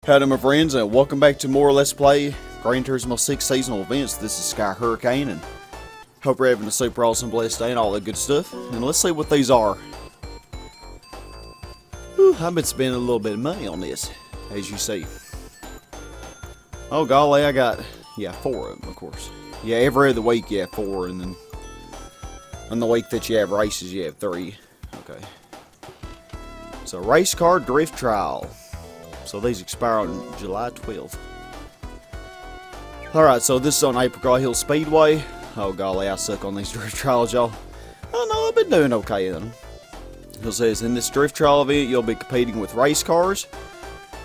Howdy my friends, and welcome back to more Let's Play Gran Turismo 6 seasonal events. This is Sky Hurricane, and hope you're having a super awesome blessed day and all that good stuff. And let's see what these are. Whew, I've been spending a little bit of money on this, as you see. Oh golly, I got, 4 of them, of course. Yeah, every other week you have 4, and then on the week that you have races you have 3. Okay. So, Racecar Drift Trial. So these expire on July 12th. Alright, so this is on Apricot Hill Speedway. Oh golly, I suck on these drift trials, y'all. Oh no, I've been doing okay in them. It says, in this drift trial event, you'll be competing with race cars.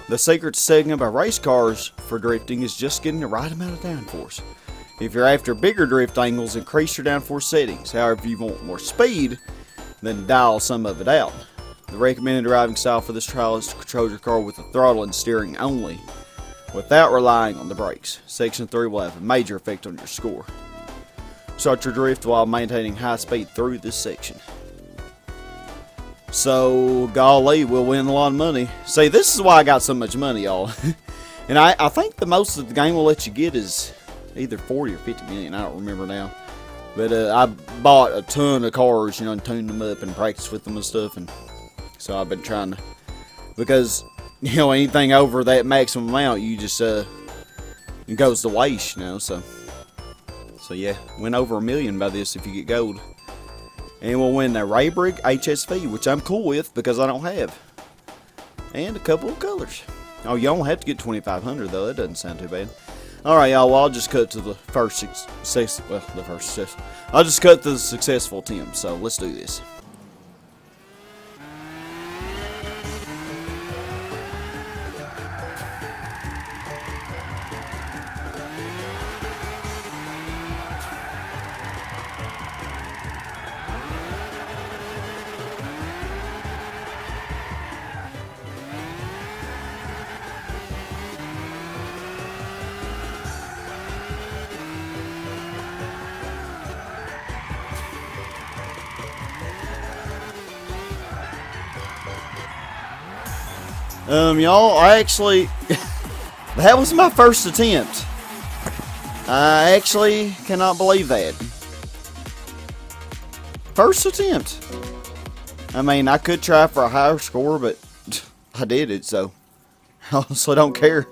The secret to setting up a race cars for drifting is just getting the right amount of downforce. If you're after bigger drift angles, increase your downforce settings. However, if you want more speed, then dial some of it out. The recommended driving style for this trial is to control your car with the throttle and steering only, without relying on the brakes. Section 3 will have a major effect on your score. Start your drift while maintaining high speed through this section. So, golly, we'll win a lot of money. See, this is why I got so much money, y'all. And I think the most that the game will let you get is either 40 or 50 million, I don't remember now. But I bought a ton of cars, and tuned them up and practiced with them and stuff, and so I've been trying to, because, anything over that maximum amount, you just, it goes to waste, so yeah, win over $1 million by this if you get gold. And we'll win the Raybrig HSV, which I'm cool with, because I don't have. And a couple of colors. Oh, you don't have to get 2,500, though, that doesn't sound too bad. Alright, y'all, well, I'll just cut to the first success, I'll just cut to the successful attempt, so let's do this. Y'all, I actually, that was my first attempt. I actually cannot believe that. First attempt. I mean, I could try for a higher score, but I did it, so I honestly don't care.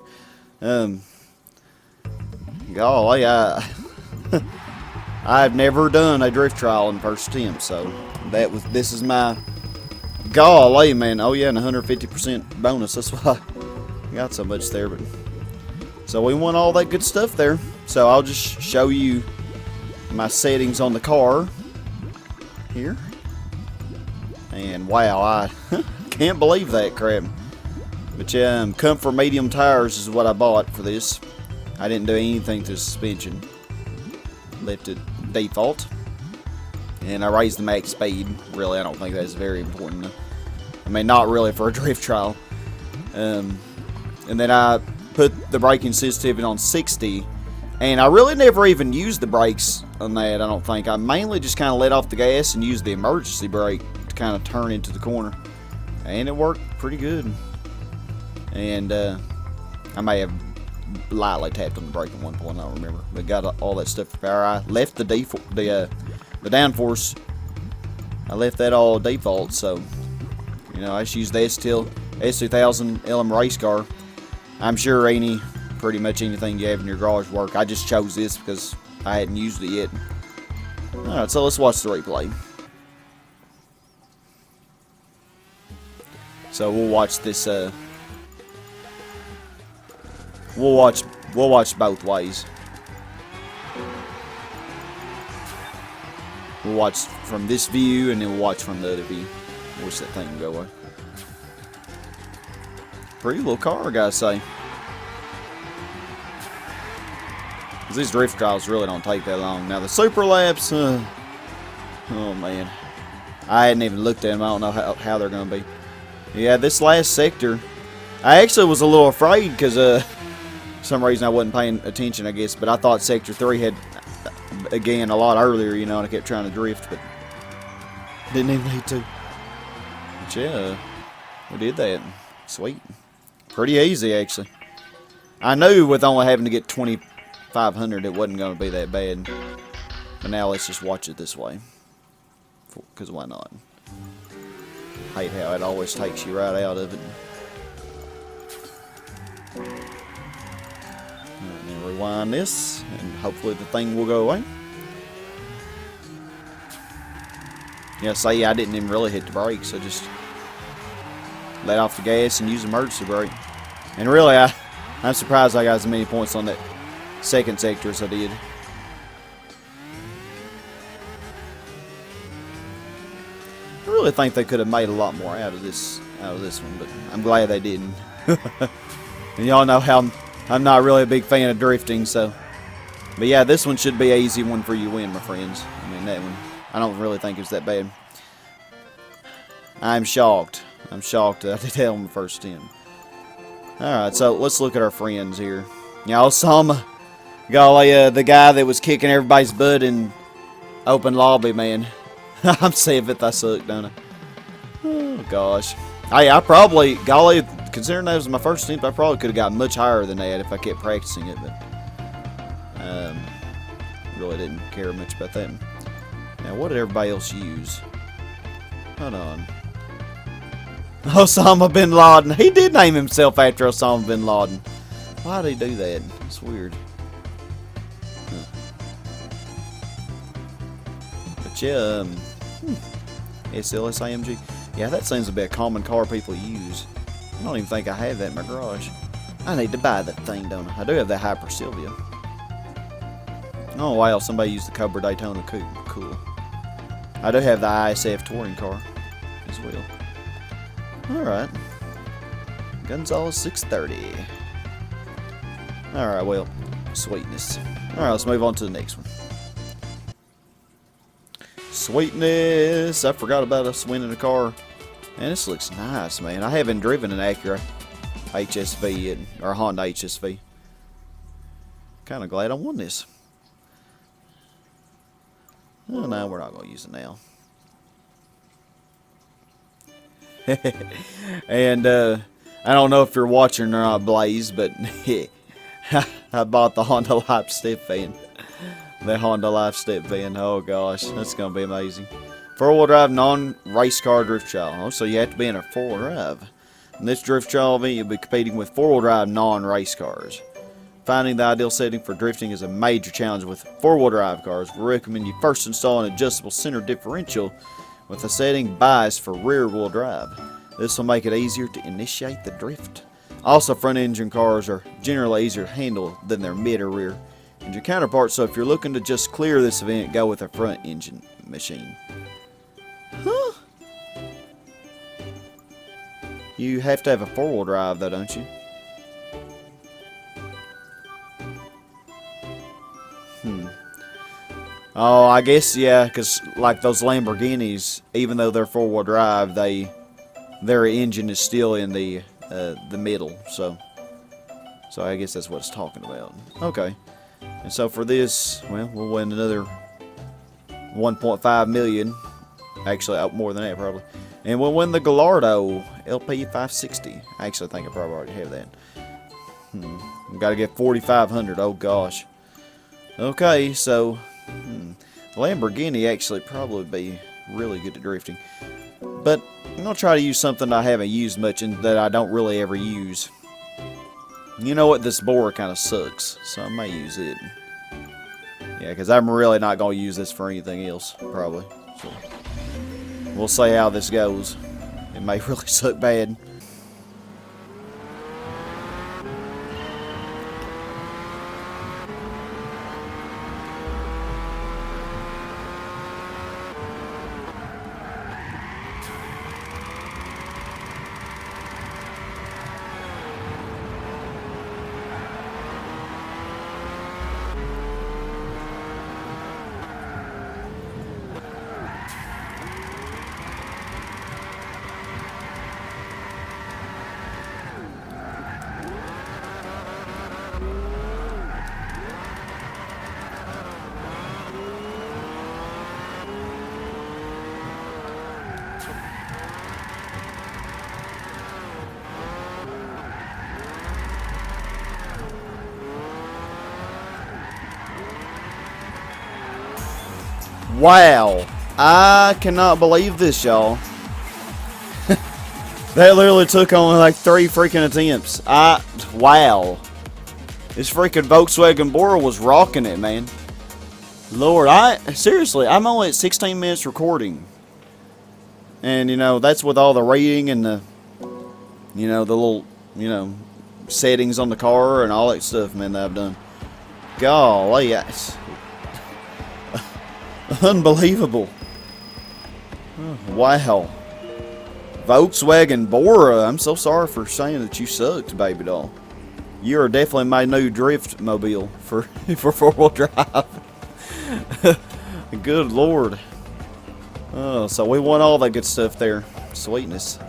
Golly, I've never done a drift trial in first attempt, so this is my, golly, man. Oh yeah, and 150% bonus. That's why I got so much there. But so we won all that good stuff there. So I'll just show you my settings on the car here. And wow, I can't believe that crap. But yeah, comfort medium tires is what I bought for this. I didn't do anything to the suspension. Left it default. And I raised the max speed. Really, I don't think that's very important. I mean, not really for a drift trial. And then I put the braking sensitivity on 60. And I really never even used the brakes on that, I don't think. I mainly just kind of let off the gas and used the emergency brake to kind of turn into the corner. And it worked pretty good. And I may have lightly tapped on the brake at one point, I don't remember. But got all that stuff for power. I left the downforce, I left that all default, so, I just used the S2000 LM race car. I'm sure pretty much anything you have in your garage work. I just chose this because I hadn't used it yet. Alright, so let's watch the replay. So we'll watch this, we'll watch both ways. We'll watch from this view, and then we'll watch from the other view. Wish that thing would go away. Pretty little car, I gotta say. Because these drift trials really don't take that long. Now, the super laps, oh man. I hadn't even looked at them. I don't know how they're going to be. Yeah, this last sector, I actually was a little afraid because for some reason I wasn't paying attention, I guess. But I thought Sector 3 had, again, a lot earlier, and I kept trying to drift, but didn't even need to. But yeah, we did that. Sweet. Pretty easy, actually. I knew with only having to get 2,500 it wasn't going to be that bad. But now let's just watch it this way. Because why not? Hate how it always takes you right out of it. Alright, now rewind this, and hopefully the thing will go away. Yeah, say I didn't even really hit the brakes. I just let off the gas and used emergency brake. And really, I'm surprised I got as many points on that second sector as I did. I really think they could have made a lot more out of this one, but I'm glad they didn't. And y'all know how I'm not really a big fan of drifting, so. But yeah, this one should be an easy one for you to win, my friends. I mean, that one, I don't really think it's that bad. I'm shocked. I'm shocked that I did that on the first attempt. Alright, so let's look at our friends here. Y'all saw my golly, the guy that was kicking everybody's butt in open lobby, man. I'm saying that I suck, don't I? Oh, gosh. Hey, I probably, golly, considering that was my first attempt, I probably could have gotten much higher than that if I kept practicing it, but really didn't care much about that. Now, what did everybody else use? Hold on. Osama bin Laden. He did name himself after Osama bin Laden. Why did he do that? It's weird. Huh. But yeah, SLS AMG. Yeah, that seems to be a common car people use. I don't even think I have that in my garage. I need to buy that thing, don't I? I do have that Hyper Sylvia. Oh wow, somebody used the Cobra Daytona. Cool. I do have the ISF touring car as well. Alright. Gonzalez 630. Alright, well, sweetness. Alright, let's move on to the next one. Sweetness. I forgot about us winning a car. Man, this looks nice, man. I haven't driven an Acura HSV yet, or Honda HSV. Kind of glad I won this. Oh, no, we're not going to use it now. And I don't know if you're watching or not, Blaze, but I bought the Honda Life Step Van. The Honda Life Step Van. Oh gosh, that's gonna be amazing. 4-wheel drive non-race car drift trial. Oh, so you have to be in a 4-wheel drive. In this drift trial event, you'll be competing with 4-wheel drive non-race cars. Finding the ideal setting for drifting is a major challenge with 4-wheel drive cars. We recommend you first install an adjustable center differential with a setting biased for rear-wheel drive. This will make it easier to initiate the drift. Also, front-engine cars are generally easier to handle than their mid or rear engine counterparts, so if you're looking to just clear this event, go with a front-engine machine. Huh? You have to have a 4-wheel drive, though, don't you? Oh, I guess, yeah, because like those Lamborghinis, even though they're 4-wheel drive, their engine is still in the middle, so I guess that's what it's talking about. Okay, and so for this, well, we'll win another 1.5 million, actually more than that probably, and we'll win the Gallardo LP 560. I actually think I probably already have that. Got to get 4,500. Oh gosh. Okay, so Lamborghini actually probably be really good at drifting, but I'm going to try to use something I haven't used much and that I don't really ever use. You know what? This Bora kind of sucks, so I may use it. Yeah, because I'm really not going to use this for anything else, probably. So we'll see how this goes. It may really suck bad. Wow. I cannot believe this, y'all. That literally took only like 3 freaking attempts. Wow. This freaking Volkswagen Bora was rocking it, man. Lord, seriously, I'm only at 16 minutes recording. And, you know, that's with all the rating and the, you know, the little, you know, settings on the car and all that stuff, man, that I've done. Golly, that's unbelievable. Oh, wow. Volkswagen Bora, I'm so sorry for saying that you sucked, baby doll. You are definitely my new drift mobile for 4-wheel drive. Good Lord. Oh, so we won all that good stuff there. Sweetness.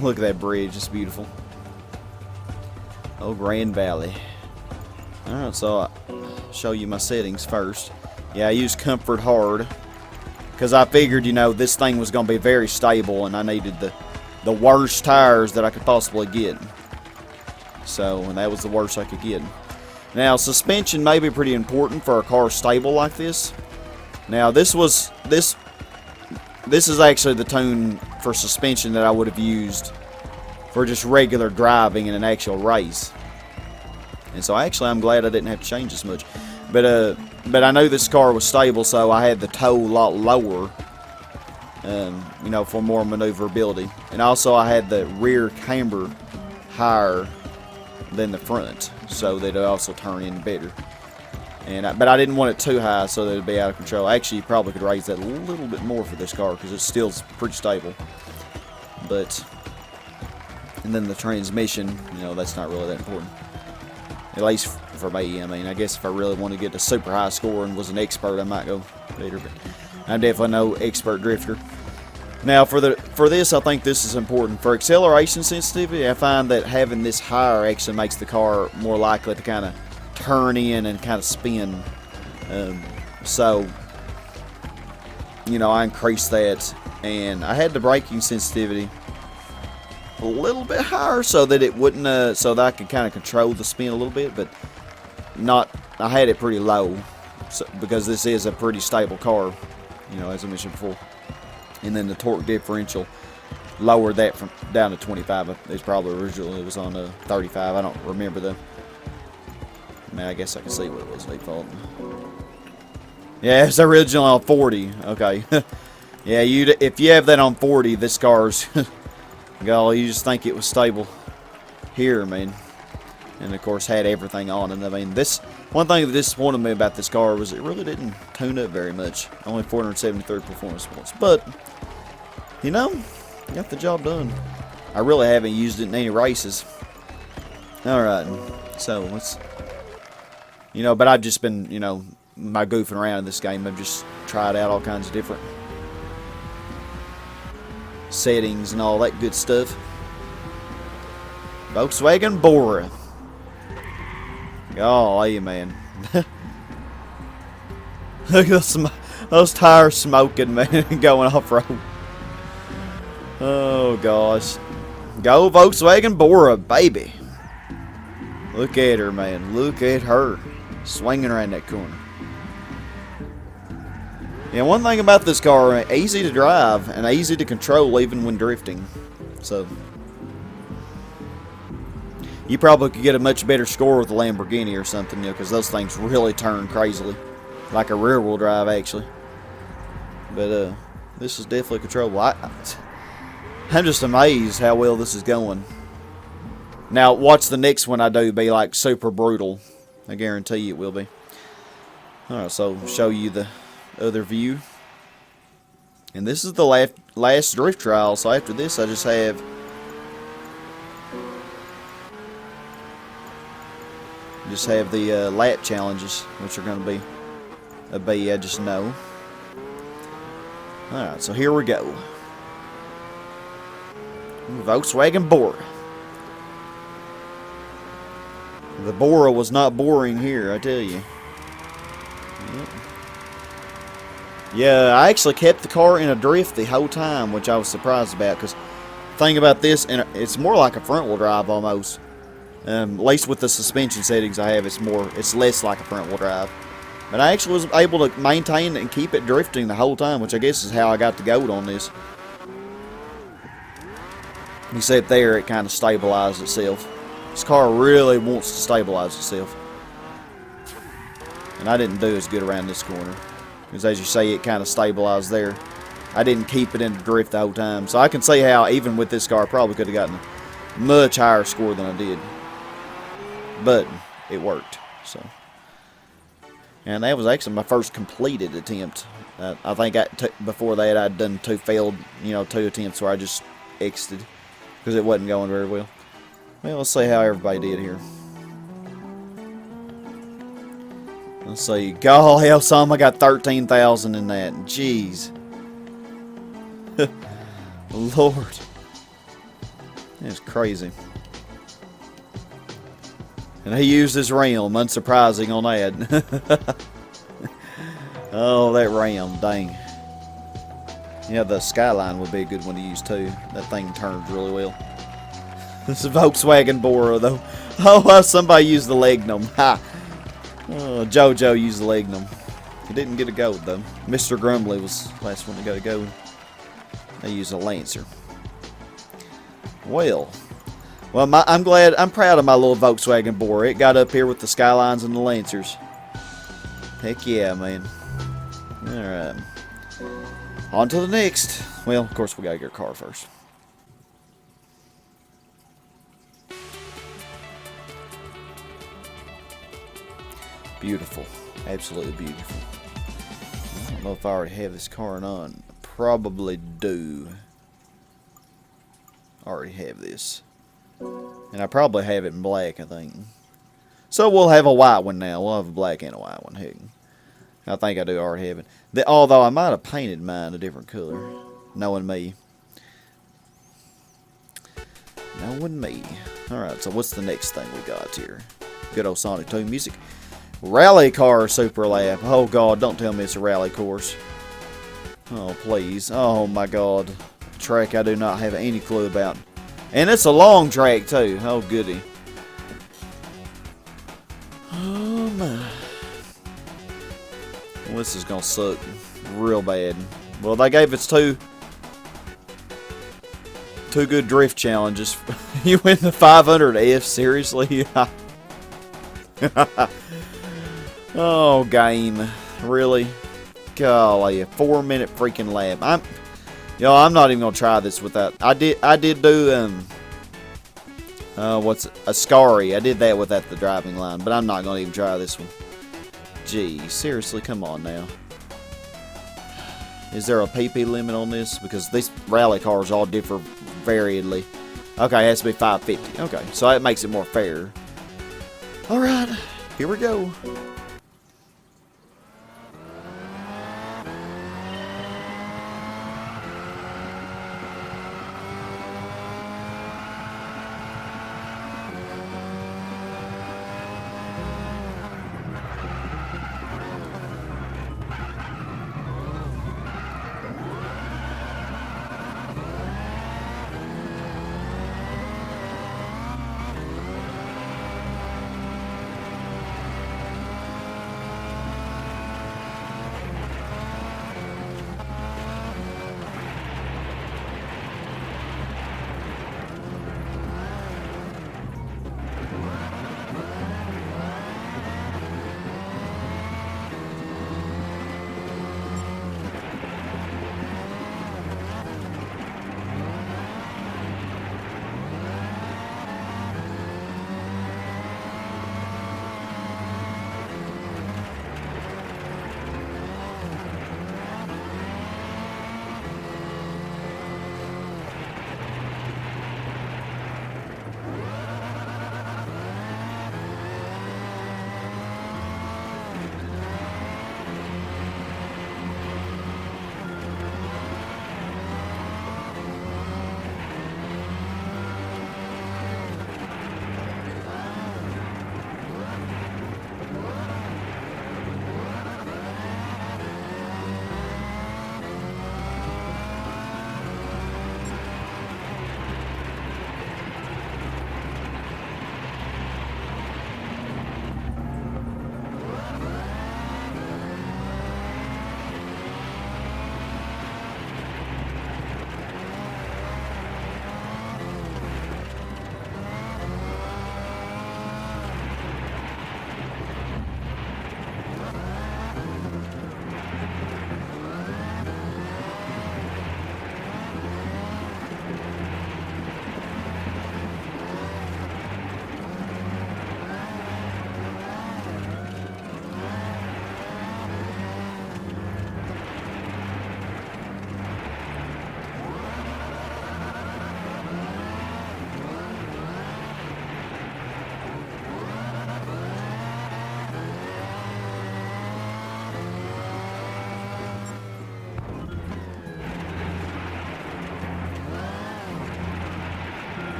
Look at that bridge, it's beautiful. Oh, Grand Valley. Alright, so I'll show you my settings first. Yeah, I use Comfort Hard. Because I figured, you know, this thing was going to be very stable and I needed the worst tires that I could possibly get. So, and that was the worst I could get. Now, suspension may be pretty important for a car stable like this. Now, this is actually the tune for suspension that I would have used for just regular driving in an actual race. And so, actually, I'm glad I didn't have to change this much. But I knew this car was stable, so I had the toe a lot lower, you know, for more maneuverability. And also, I had the rear camber higher than the front, so that it also turn in better. But I didn't want it too high, so that it'd be out of control. Actually, you probably could raise that a little bit more for this car because it's still pretty stable. And then the transmission, you know, that's not really that important. At least for me. I mean, I guess if I really want to get a super high score and was an expert, I might go better. But I'm definitely no expert drifter. Now, for this, I think this is important. For acceleration sensitivity, I find that having this higher actually makes the car more likely to kind of turn in and kind of spin. So, you know, I increased that. And I had the braking sensitivity a little bit higher so that it wouldn't, so that I could kind of control the spin a little bit, but not, I had it pretty low because this is a pretty stable car, you know, as I mentioned before. And then the torque differential lowered that from down to 25. It's probably originally it was on 35. I don't remember though. I mean, I guess I can see what it was default. Yeah, it's originally on 40. Okay. Yeah, if you have that on 40, this car's golly, you just think it was stable here, man. And of course had everything on. And I mean, this one thing that disappointed me about this car was it really didn't tune up very much. Only 473 performance points, but you know, got the job done. I really haven't used it in any races. All right, so let's, you know, but I've just been, you know, my goofing around in this game. I've just tried out all kinds of different settings and all that good stuff. Volkswagen Bora. Golly, man. Look at those tires smoking, man, going off-road. Oh, gosh. Go Volkswagen Bora, baby. Look at her, man. Look at her. Swinging around that corner. Yeah, one thing about this car, easy to drive and easy to control even when drifting. So, you probably could get a much better score with a Lamborghini or something, you know, because those things really turn crazily. Like a rear-wheel drive, actually. But, this is definitely controllable. I'm just amazed how well this is going. Now, watch the next one I do be, like, super brutal. I guarantee you it will be. Alright, so, show you the other view. And this is the last drift trial, so after this I just have the lap challenges, which are going to be a B, I just know. Alright, so here we go. Volkswagen Bora. The Bora was not boring here, I tell you. Yep. Yeah, I actually kept the car in a drift the whole time, which I was surprised about, because the thing about this, and it's more like a front-wheel drive almost. At least with the suspension settings I have, it's less like a front-wheel drive. But I actually was able to maintain and keep it drifting the whole time, which I guess is how I got the gold on this. Except there, it kind of stabilized itself. This car really wants to stabilize itself. And I didn't do as good around this corner. Because as you say, it kind of stabilized there. I didn't keep it in the drift the whole time. So I can see how, even with this car, I probably could have gotten a much higher score than I did. But it worked. So, and that was actually my first completed attempt. I think before that I'd done two failed, two attempts where I just exited. Because it wasn't going very well. Well, let's see how everybody did here. Let's see. Golly, hell, some I got 13,000 in that. Jeez. Lord. That's crazy. And he used his ram. Unsurprising on that. Oh, that ram. Dang. Yeah, the Skyline would be a good one to use too. That thing turns really well. This is Volkswagen Bora though. Oh, somebody used the Legnum. Ha! Oh, JoJo used the Legnum. He didn't get a gold though. Mr. Grumbly was the last one to get a gold. They used a Lancer. Well, I'm proud of my little Volkswagen Bora. It got up here with the Skylines and the Lancers. Heck yeah, man. Alright. On to the next. Well, of course, we gotta get a car first. Beautiful. Absolutely beautiful. I don't know if I already have this car or not. Probably do. I already have this. And I probably have it in black, I think. So we'll have a white one now. We'll have a black and a white one. Heck. I think I do already have it. Although I might have painted mine a different color. Knowing me. Knowing me. Alright, so what's the next thing we got here? Good old Sonic 2 music. Rally car super lap. Oh god, don't tell me it's a rally course. Oh please. Oh my god. Track I do not have any clue about. And it's a long track too. Oh goody. Oh my. Well, this is gonna suck real bad. Well, they gave us two good drift challenges. You win the 500F, seriously? Oh, game, really? Golly, a 4-minute freaking lap. I'm not even gonna try this with that. I did do what's a Scary? I did that without the driving line, but I'm not gonna even try this one. Gee, seriously, come on now. Is there a PP limit on this? Because these rally cars all differ variedly. Okay, it has to be 550. Okay, so that makes it more fair. Alright, here we go.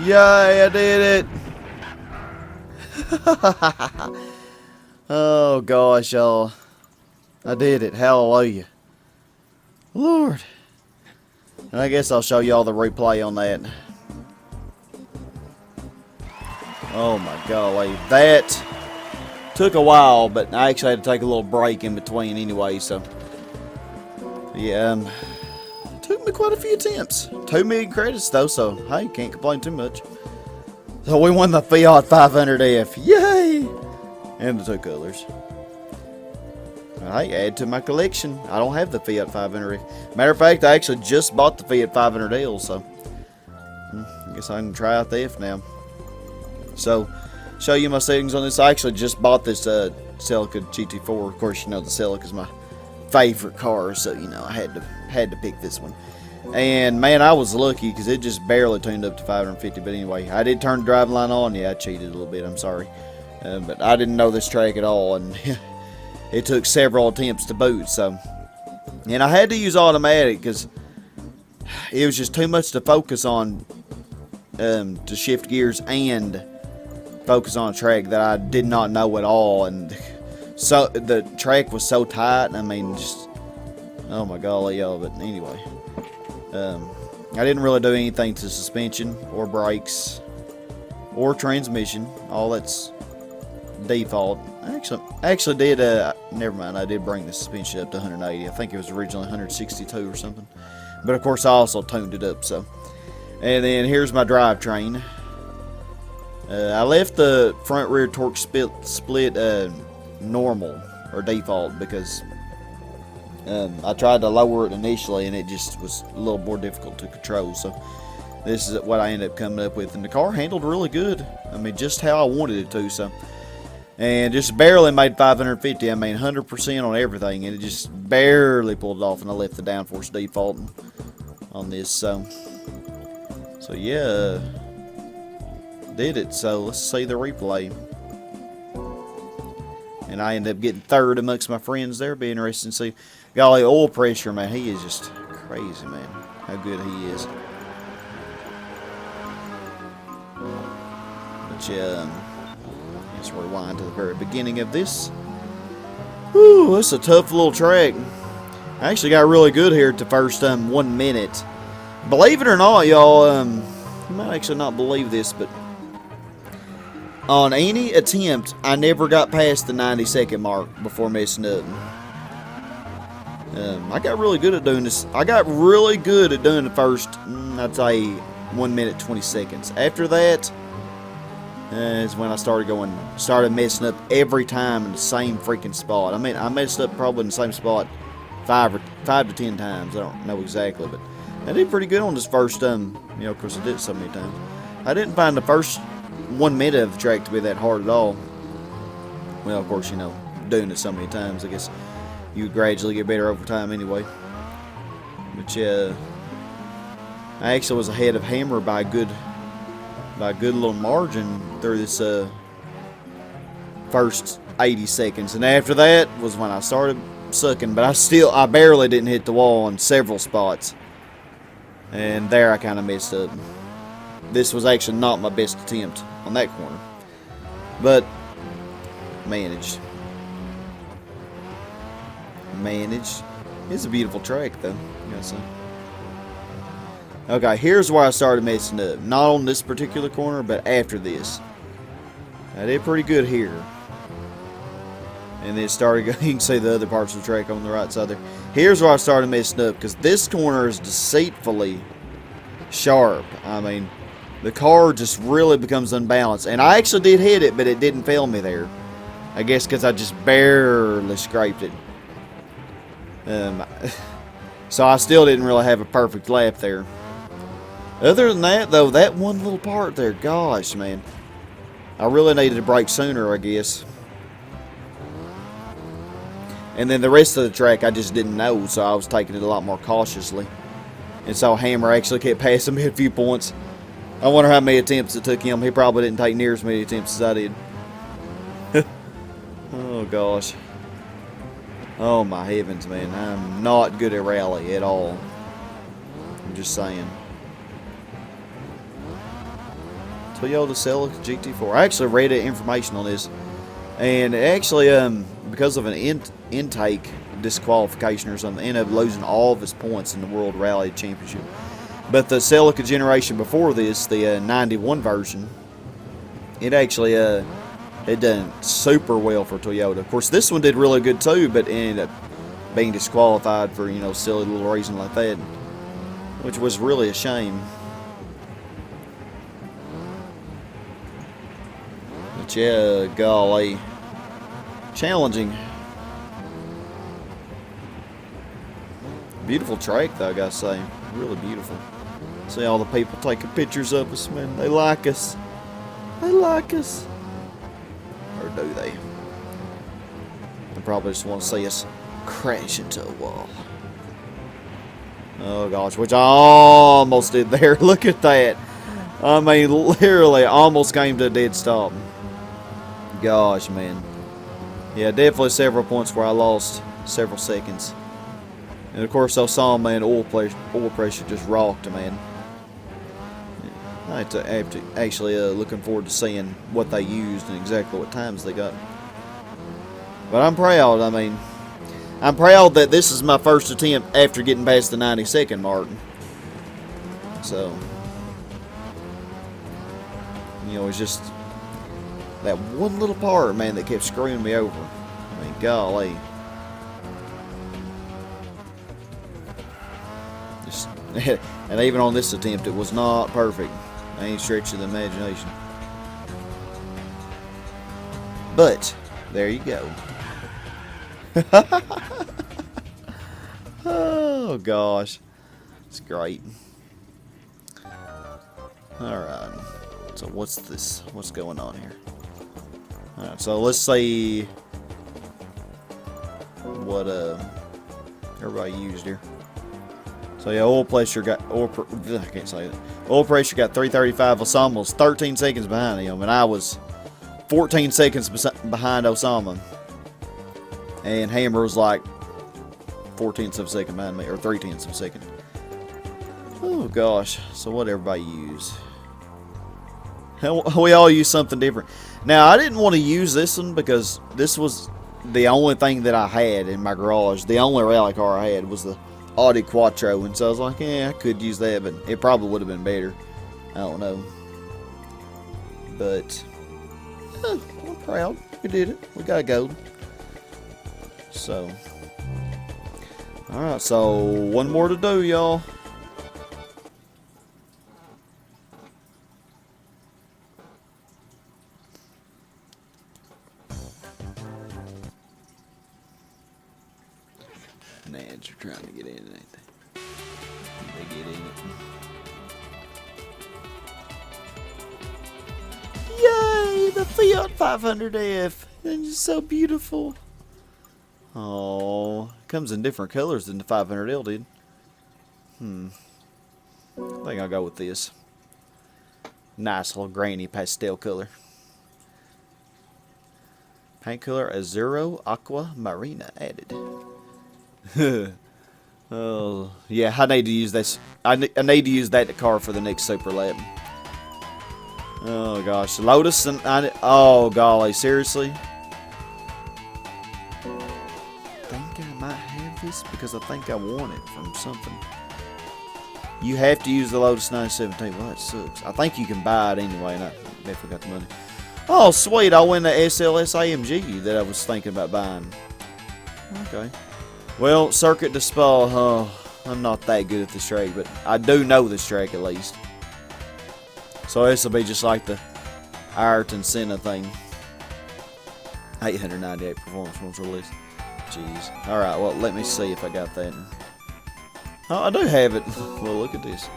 Yay, I did it. Oh, gosh, y'all. I did it. Hallelujah. Lord. And I guess I'll show y'all the replay on that. Oh, my golly. That took a while, but I actually had to take a little break in between anyway, so. Yeah, took me quite a few attempts. 2 million credits, though, so, hey, can't complain too much. So we won the Fiat 500F. Yay! And the 2 colors. Hey, add to my collection. I don't have the Fiat 500F. Matter of fact, I actually just bought the Fiat 500L, so I guess I can try out the F now. So, show you my settings on this. I actually just bought this Celica GT4. Of course, you know the Celica is my favorite car, so you know I had to pick this one. And man, I was lucky because it just barely tuned up to 550. But anyway, I did turn the driving line on. Yeah, I cheated a little bit. I'm sorry, but I didn't know this track at all, and it took several attempts to boot. So, and I had to use automatic because it was just too much to focus on to shift gears and focus on a track that I did not know at all. And so the track was so tight. I mean, just oh my golly, y'all. But anyway, I didn't really do anything to suspension or brakes or transmission. All that's default. I actually did. Never mind. I did bring the suspension up to 180. I think it was originally 162 or something. But of course, I also tuned it up. So, and then here's my drivetrain. I left the front rear torque split normal or default because I tried to lower it initially and it just was a little more difficult to control. So this is what I ended up coming up with, and the car handled really good. I mean, just how I wanted it to. So, and just barely made 550. I mean, 100% on everything, and it just barely pulled it off. And I left the downforce default on this. So yeah. Did it. So let's see the replay. And I ended up getting third amongst my friends there. Be interesting to see. Golly, oil pressure, man. He is just crazy, man. How good he is. But yeah, let's rewind to the very beginning of this. Whew, that's a tough little track. I actually got really good here at the first 1 minute. Believe it or not, y'all, you might actually not believe this, but on any attempt, I never got past the 90-second mark before messing up. I got really good at doing this. I got really good at doing the first, I'd say, 1 minute 20 seconds. After that is when I started messing up every time in the same freaking spot. I mean, I messed up probably in the same spot 5 to 10 times. I don't know exactly, but I did pretty good on this first. Of course, I did it so many times. I didn't find the first 1 minute of the track to be that hard at all. Well, of course, doing it so many times, I guess you gradually get better over time anyway. But yeah, I actually was ahead of Hammer by a good little margin through this first 80 seconds, and after that was when I started sucking. But I barely didn't hit the wall on several spots, and there I kind of messed up. This was actually not my best attempt on that corner, but managed. It's a beautiful track, though, I gotta say. Okay, here's where I started messing up. Not on this particular corner, but after this. I did pretty good here. And then it started, you can see the other parts of the track on the right side there. Here's where I started messing up, because this corner is deceitfully sharp. I mean, the car just really becomes unbalanced. And I actually did hit it, but it didn't fail me there. I guess because I just barely scraped it. So I still didn't really have a perfect lap there. Other than that, though, that one little part there, gosh, man. I really needed to brake sooner, I guess. And then the rest of the track, I just didn't know, so I was taking it a lot more cautiously. And so Hammer actually kept passing me a few points. I wonder how many attempts it took him. He probably didn't take near as many attempts as I did. Oh, gosh. Oh, my heavens, man. I'm not good at rally at all. I'm just saying. Toyota Celica GT4. I actually read information on this, and actually, because of an intake disqualification or something, ended up losing all of his points in the World Rally Championship. But the Celica generation before this, the 91 version, it actually it done super well for Toyota. Of course, this one did really good too, but ended up being disqualified for, you know, silly little reason like that, which was really a shame. But yeah, golly, challenging. Beautiful track though, I gotta say, really beautiful. See all the people taking pictures of us, man. They like us. They like us. Or do they? They probably just want to see us crash into a wall. Oh gosh, which I almost did there. Look at that. I mean, literally almost came to a dead stop. Gosh, man. Yeah, definitely several points where I lost several seconds. And of course, I saw, man, oil pressure just rocked, man. I have to actually looking forward to seeing what they used and exactly what times they got. But I'm proud. I mean, I'm proud that this is my first attempt after getting past the 90-second mark. So, you know, it's just that one little part, man, that kept screwing me over. I mean, golly. Just, and even on this attempt, it was not perfect. I ain't stretching the imagination. But, there you go. Oh, gosh. It's great. Alright. So, what's this? What's going on here? Alright, so let's see what everybody used here. So yeah, oil pressure got I can't say that. Oil pressure got 335. Osama was 13 seconds behind him, and I was 14 seconds behind Osama. And Hammer was like 4/10 of a second behind me, or 3/10 of a second. Oh gosh. So what everybody use? We all use something different. Now I didn't want to use this one because this was the only thing that I had in my garage. The only rally car I had was the Audi Quattro, and so I was like, yeah, I could use that, but it probably would have been better. I don't know. But I'm proud. We did it. We got a gold. So, alright, so one more to do, y'all. Nads are trying to get in, ain't they? They get in it. Yay! The Fiat 500F. It's so beautiful. Oh, comes in different colors than the 500L did. I think I'll go with this. Nice little grainy pastel color. Paint color Azuro Aqua Marina added. Oh, yeah, I need to use this. I need to use that car for the next Super Lap. Oh gosh, Lotus and oh golly, seriously. I think I might have this because I think I won it from something. You have to use the Lotus 917. Well, that sucks. I think you can buy it anyway, and I definitely got the money. Oh, sweet, I win the SLS AMG that I was thinking about buying. Okay. Well, Circuit de Spa, I'm not that good at this track, but I do know this track at least. So this will be just like the Ayrton Senna thing. 898 performance was released. Jeez. Alright, well, let me see if I got that. Oh, I do have it. Well, look at this.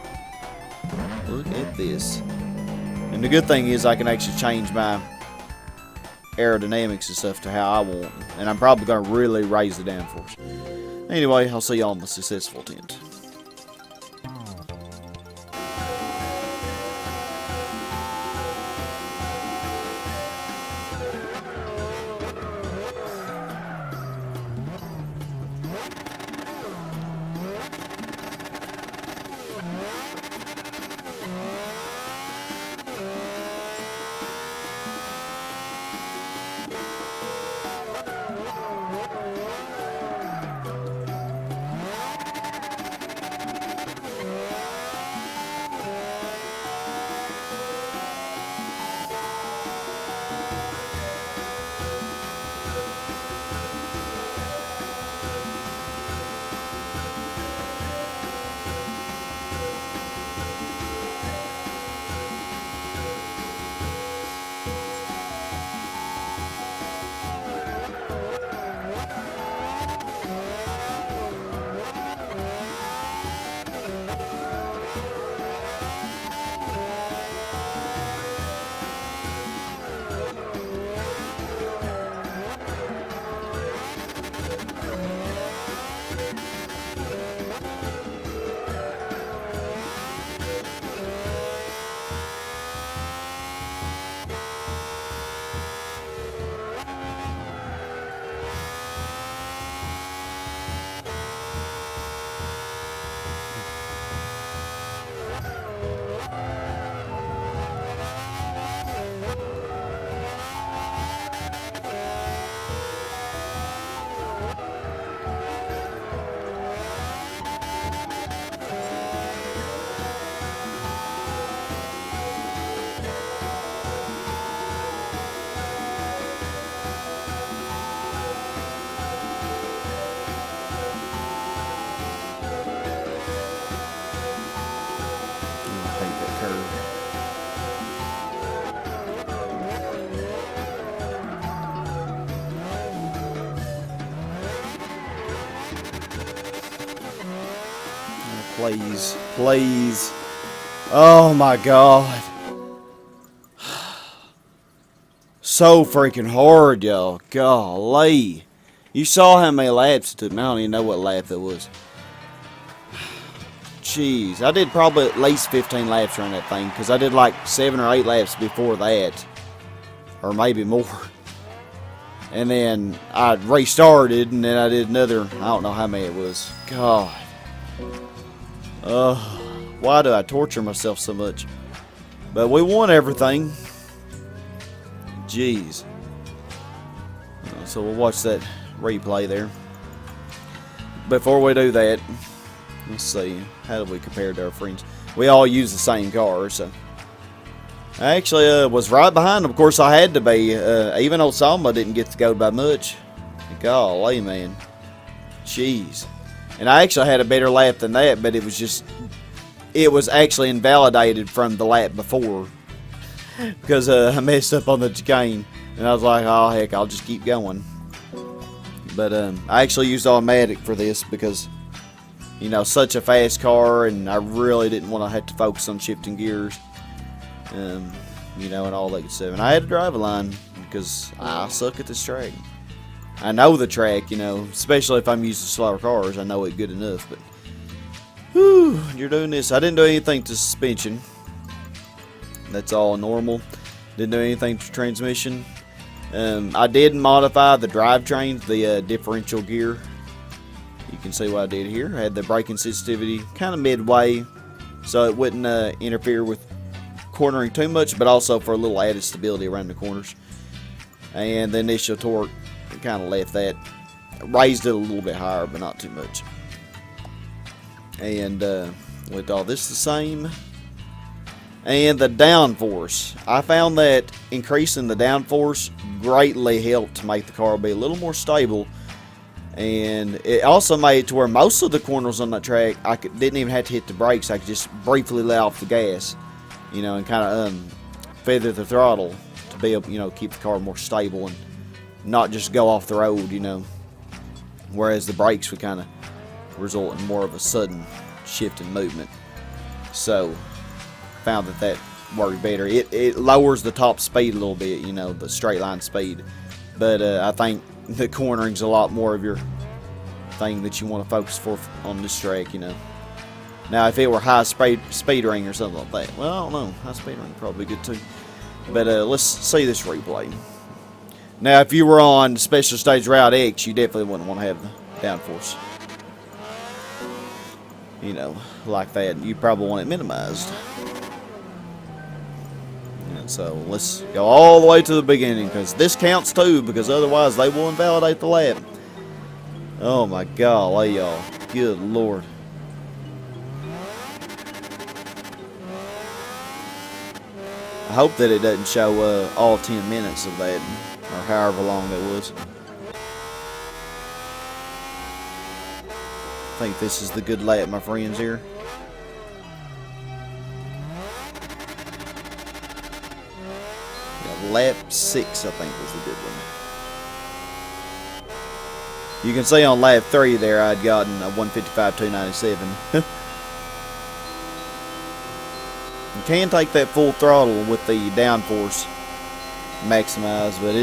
Look at this. And the good thing is I can actually change my aerodynamics and stuff to how I want. And I'm probably going to really raise the downforce. Anyway, I'll see y'all on the successful attempt. Please. Please. Oh my God. So freaking hard, y'all. Golly. You saw how many laps it took. I don't even know what lap that was. Jeez. I did probably at least 15 laps around that thing. Because I did like 7 or 8 laps before that. Or maybe more. And then I restarted. And then I did another. I don't know how many it was. God. Why do I torture myself so much? But we won everything. Jeez. So we'll watch that replay there. Before we do that, let's see. How do we compare to our friends? We all use the same car, so. I actually was right behind them. Of course, I had to be. Even though Salma didn't get to go by much. Golly, man. Jeez. And I actually had a better lap than that, but it was just... It was actually invalidated from the lap before. Because I messed up on the chicane. And I was like, oh heck, I'll just keep going. But I actually used automatic for this because, you know, such a fast car. And I really didn't want to have to focus on shifting gears. You know, and all that good stuff. And I had to drive a line because I suck at this track. I know the track, you know, especially if I'm using slower cars. I know it good enough, but whew, you're doing this. I didn't do anything to suspension. That's all normal. Didn't do anything to transmission. I did modify the drivetrain, the differential gear. You can see what I did here. I had the braking sensitivity kind of midway, so it wouldn't interfere with cornering too much, but also for a little added stability around the corners. And the initial torque, kind of left that, raised it a little bit higher, but not too much. And with all this the same. And the downforce, I found that increasing the downforce greatly helped to make the car be a little more stable. And it also made it to where most of the corners on that track, I didn't even have to hit the brakes. I could just briefly let off the gas, you know, and kind of feather the throttle to be able, you know, keep the car more stable and not just go off the road, you know. Whereas the brakes would kind of result in more of a sudden shift in movement. So, found that worked better. It lowers the top speed a little bit, you know, the straight line speed. But I think the cornering's a lot more of your thing that you want to focus for on this track, you know. Now, if it were high speed ring or something like that, well, I don't know. High speed ring probably good too. But let's see this replay. Now, if you were on Special Stage Route X, you definitely wouldn't want to have the downforce. You know, like that. You probably want it minimized. And so, let's go all the way to the beginning, because this counts too, because otherwise they will invalidate the lap. Oh my golly, y'all. Good Lord. I hope that it doesn't show all 10 minutes of that, or however long that was. I think this is the good lap, my friends, here. Yeah, lap 6, I think, was the good one. You can see on lap 3 there, I'd gotten a 155.297. You can take that full throttle with the downforce maximized, but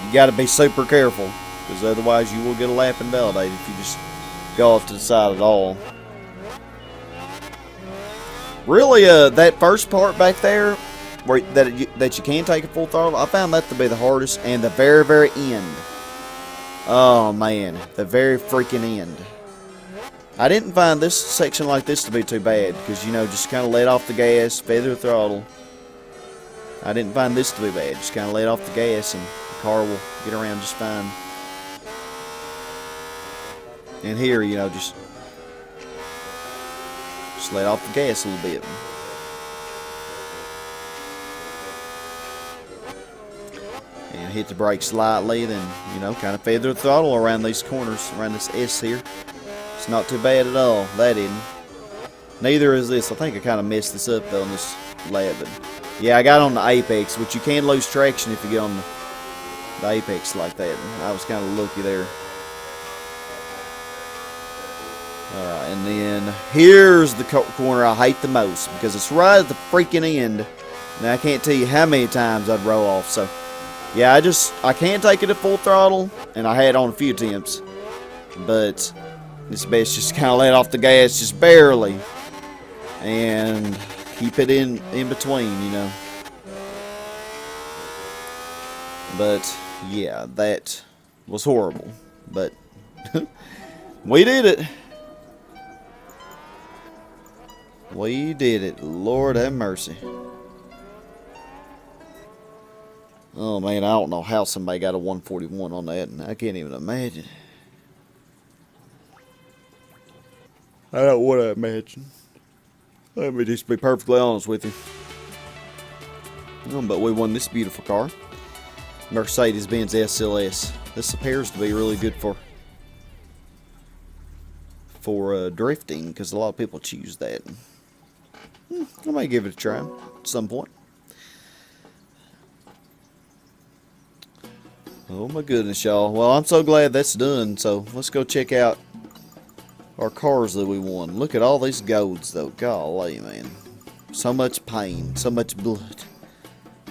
you got to be super careful, because otherwise you will get a lap invalidated if you just go off to the side at all. Really, that first part back there, where that you can take a full throttle, I found that to be the hardest, and the very, very end. Oh man, the very freaking end. I didn't find this section like this to be too bad, because, you know, just kind of let off the gas, feather the throttle. I didn't find this to be bad. Just kind of let off the gas and the car will get around just fine. And here, you know, just let off the gas a little bit. And hit the brakes lightly, then, you know, kind of feather the throttle around these corners, around this S here. It's not too bad at all. That isn't. Neither is this. I think I kind of messed this up though on this lap. But yeah, I got on the apex, which you can lose traction if you get on the apex like that. I was kind of lucky there. Alright, and then here's the corner I hate the most because it's right at the freaking end. Now I can't tell you how many times I'd roll off. So, yeah, I can't take it at full throttle, and I had on a few attempts. But it's best just kind of let off the gas just barely and keep it in between, you know. But, yeah, that was horrible. But we did it. We did it. Lord have mercy. Oh, man, I don't know how somebody got a 141 on that. And I can't even imagine. I don't want to imagine. Let me just be perfectly honest with you. But we won this beautiful car. Mercedes-Benz SLS. This appears to be really good for drifting, because a lot of people choose that. I might give it a try at some point. Oh my goodness, y'all. Well, I'm so glad that's done. So let's go check out our cars that we won. Look at all these golds, though. Golly, man. So much pain, so much blood.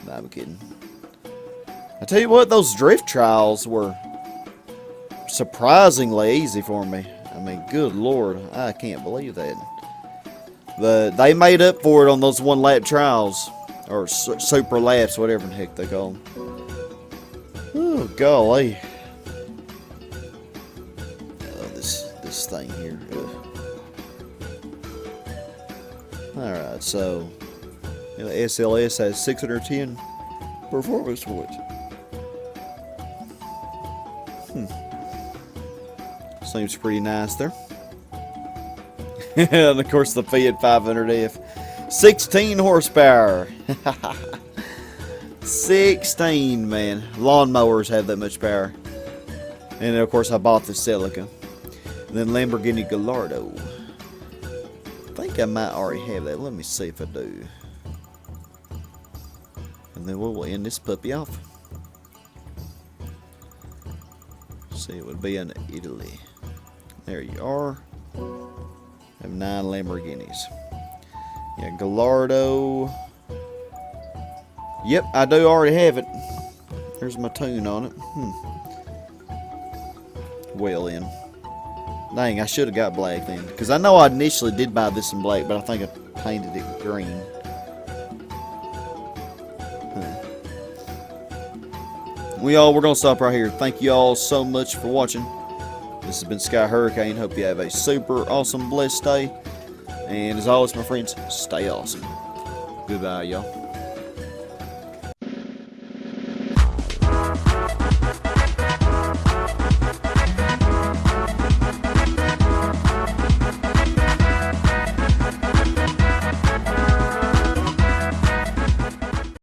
No, I'm kidding. I tell you what, those drift trials were surprisingly easy for me. I mean, good Lord, I can't believe that. But they made up for it on those one-lap trials, or super laps, whatever the heck they call them. Oh, golly. Oh, this thing here. Alright, so the SLS has 610 performance points. Seems pretty nice there. And of course the Fiat 500F. 16 horsepower. 16, man. Lawnmowers have that much power. And of course I bought the Celica. And then Lamborghini Gallardo. I think I might already have that. Let me see if I do. And then we'll end this puppy off. See, it would be in Italy. There you are. I have 9 Lamborghinis. Yeah, Gallardo. Yep, I do already have it. There's my tune on it. Well then. Dang, I should have got black then. Because I know I initially did buy this in black, but I think I painted it green. Well, we're going to stop right here. Thank you all so much for watching. This has been Sky Hurricane. Hope you have a super awesome, blessed day. And as always, my friends, stay awesome. Goodbye, y'all.